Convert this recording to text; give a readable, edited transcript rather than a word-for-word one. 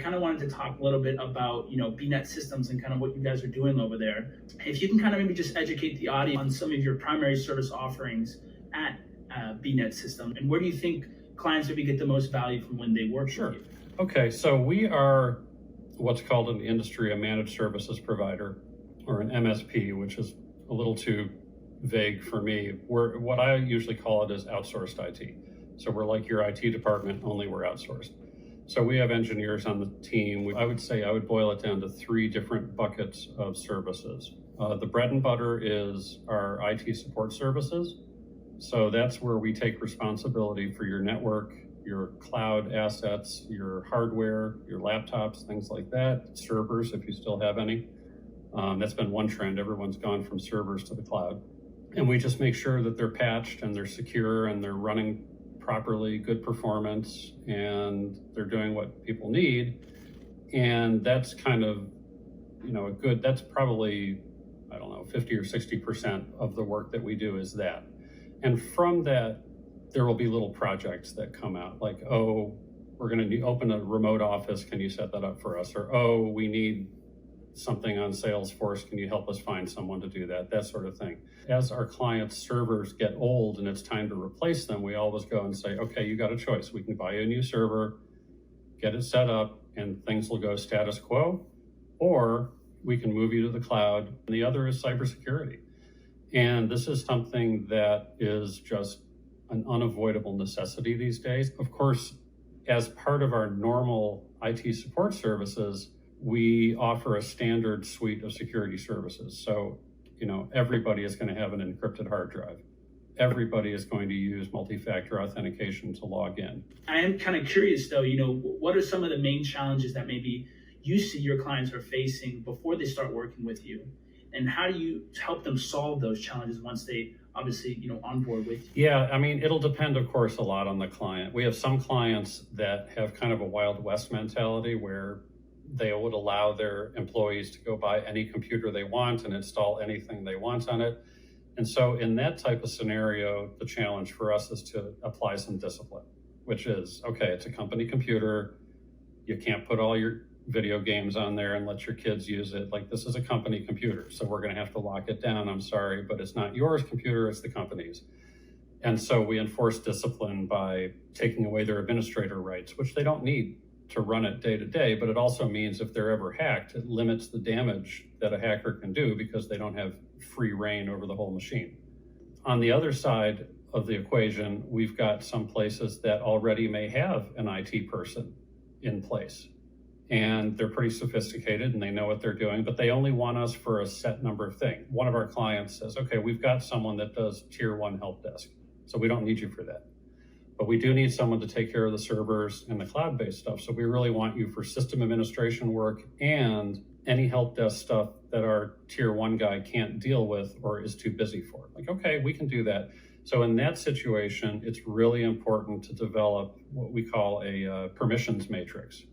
kind of wanted to talk a little bit about, BNet Systems and kind of what you guys are doing over there. If you can kind of maybe just educate the audience on some of your primary service offerings at BNet System, and where do you think clients maybe get the most value from when they work Sure. with you? Okay, so we are what's called in the industry a managed services provider, or an MSP, which is a little too vague for me. What I usually call it is outsourced IT. So we're like your IT department, only we're outsourced. So we have engineers on the team. I would say I would boil it down to three different buckets of services. The bread and butter is our IT support services. So that's where we take responsibility for your network, your cloud assets, your hardware, your laptops, things like that, servers, if you still have any. That's been one trend. Everyone's gone from servers to the cloud. And we just make sure that they're patched and they're secure and they're running properly, good performance, and they're doing what people need. And that's kind of, that's probably, 50 or 60% of the work that we do is that. And from that, there will be little projects that come out like, oh, we're going to open a remote office. Can you set that up for us? Or, oh, we need something on Salesforce. Can you help us find someone to do that? That sort of thing. As our clients' servers get old and it's time to replace them, we always go and say, okay, you got a choice. We can buy you a new server, get it set up, and things will go status quo, or we can move you to the cloud. And the other is cybersecurity. And this is something that is just an unavoidable necessity these days. Of course, as part of our normal IT support services, we offer a standard suite of security services. So, everybody is going to have an encrypted hard drive. Everybody is going to use multi-factor authentication to log in. I am kind of curious though, what are some of the main challenges that maybe you see your clients are facing before they start working with you? And how do you help them solve those challenges once they obviously, onboard with you? Yeah, it'll depend, of course, a lot on the client. We have some clients that have kind of a Wild West mentality where they would allow their employees to go buy any computer they want and install anything they want on it. And so in that type of scenario, the challenge for us is to apply some discipline, which is, okay, it's a company computer. You can't put all your video games on there and let your kids use it. Like, this is a company computer, so we're going to have to lock it down. I'm sorry, but it's not yours computer, it's the company's. And so we enforce discipline by taking away their administrator rights, which they don't need to run it day to day, but it also means if they're ever hacked, it limits the damage that a hacker can do because they don't have free reign over the whole machine. On the other side of the equation, we've got some places that already may have an IT person in place. And they're pretty sophisticated and they know what they're doing, but they only want us for a set number of things. One of our clients says, okay, we've got someone that does tier 1 help desk, so we don't need you for that. But we do need someone to take care of the servers and the cloud-based stuff. So we really want you for system administration work and any help desk stuff that our tier 1 guy can't deal with or is too busy for. Like, okay, we can do that. So in that situation, it's really important to develop what we call a permissions matrix.